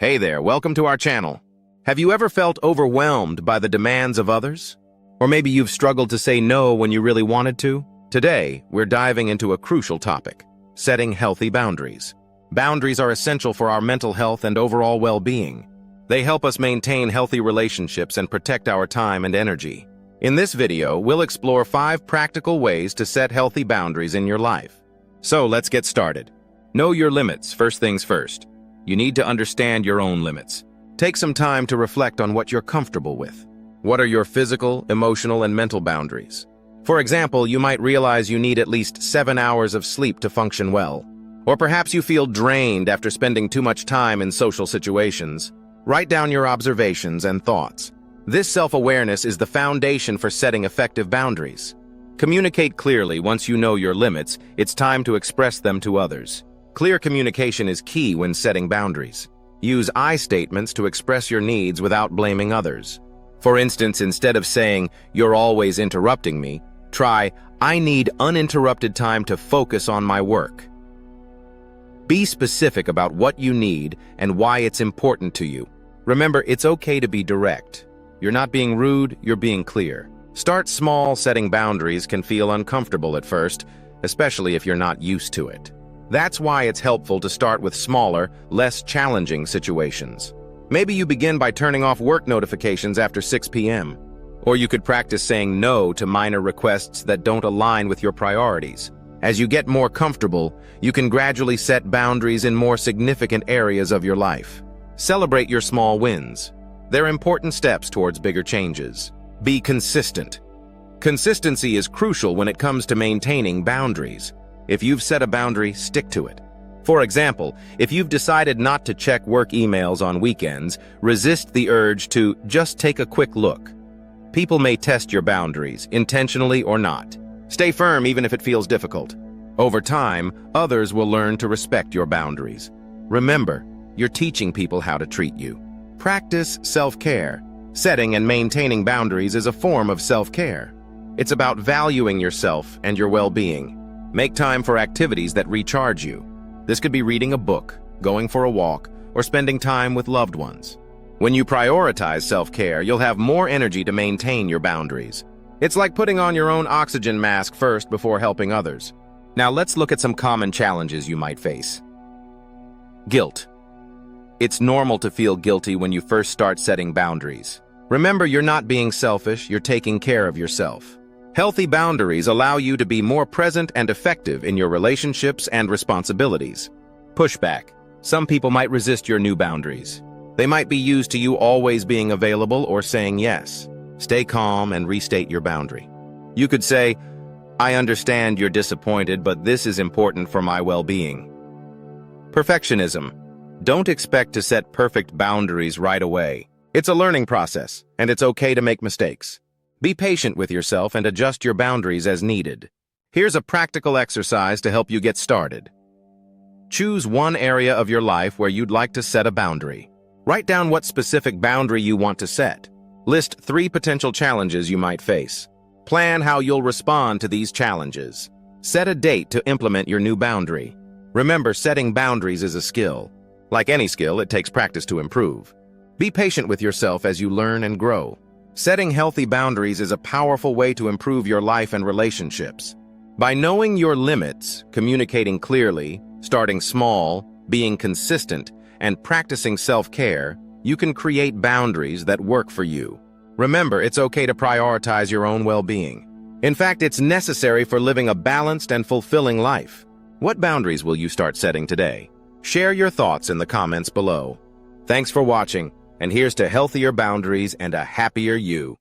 Hey there, welcome to our channel. Have you ever felt overwhelmed by the demands of others? Or maybe you've struggled to say no when you really wanted to? Today, we're diving into a crucial topic: setting healthy boundaries. Boundaries are essential for our mental health and overall well-being. They help us maintain healthy relationships and protect our time and energy. In this video, we'll explore 5 practical ways to set healthy boundaries in your life. So let's get started. Know your limits, first things first. You need to understand your own limits. Take some time to reflect on what you're comfortable with. What are your physical, emotional, and mental boundaries? For example, you might realize you need at least 7 hours of sleep to function well. Or perhaps you feel drained after spending too much time in social situations. Write down your observations and thoughts. This self-awareness is the foundation for setting effective boundaries. Communicate clearly. Once you know your limits, it's time to express them to others. Clear communication is key when setting boundaries. Use I statements to express your needs without blaming others. For instance, instead of saying, "You're always interrupting me," try, "I need uninterrupted time to focus on my work." Be specific about what you need and why it's important to you. Remember, it's okay to be direct. You're not being rude, you're being clear. Start small. Setting boundaries can feel uncomfortable at first, especially if you're not used to it. That's why it's helpful to start with smaller, less challenging situations. Maybe you begin by turning off work notifications after 6 p.m. Or you could practice saying no to minor requests that don't align with your priorities. As you get more comfortable, you can gradually set boundaries in more significant areas of your life. Celebrate your small wins. They're important steps towards bigger changes. Be consistent. Consistency is crucial when it comes to maintaining boundaries. If you've set a boundary, stick to it. For example, if you've decided not to check work emails on weekends, resist the urge to just take a quick look. People may test your boundaries, intentionally or not. Stay firm even if it feels difficult. Over time, others will learn to respect your boundaries. Remember, you're teaching people how to treat you. Practice self-care. Setting and maintaining boundaries is a form of self-care. It's about valuing yourself and your well-being. Make time for activities that recharge you. This could be reading a book, going for a walk, or spending time with loved ones. When you prioritize self-care, you'll have more energy to maintain your boundaries. It's like putting on your own oxygen mask first before helping others. Now let's look at some common challenges you might face. Guilt. It's normal to feel guilty when you first start setting boundaries. Remember, you're not being selfish, you're taking care of yourself. Healthy boundaries allow you to be more present and effective in your relationships and responsibilities. Pushback. Some people might resist your new boundaries. They might be used to you always being available or saying yes. Stay calm and restate your boundary. You could say, "I understand you're disappointed, but this is important for my well-being." Perfectionism. Don't expect to set perfect boundaries right away. It's a learning process, and it's okay to make mistakes. Be patient with yourself and adjust your boundaries as needed. Here's a practical exercise to help you get started. Choose one area of your life where you'd like to set a boundary. Write down what specific boundary you want to set. List 3 potential challenges you might face. Plan how you'll respond to these challenges. Set a date to implement your new boundary. Remember, setting boundaries is a skill. Like any skill, it takes practice to improve. Be patient with yourself as you learn and grow. Setting healthy boundaries is a powerful way to improve your life and relationships. By knowing your limits, communicating clearly, starting small, being consistent, and practicing self-care, you can create boundaries that work for you. Remember, it's okay to prioritize your own well-being. In fact, it's necessary for living a balanced and fulfilling life. What boundaries will you start setting today? Share your thoughts in the comments below. Thanks for watching. And here's to healthier boundaries and a happier you.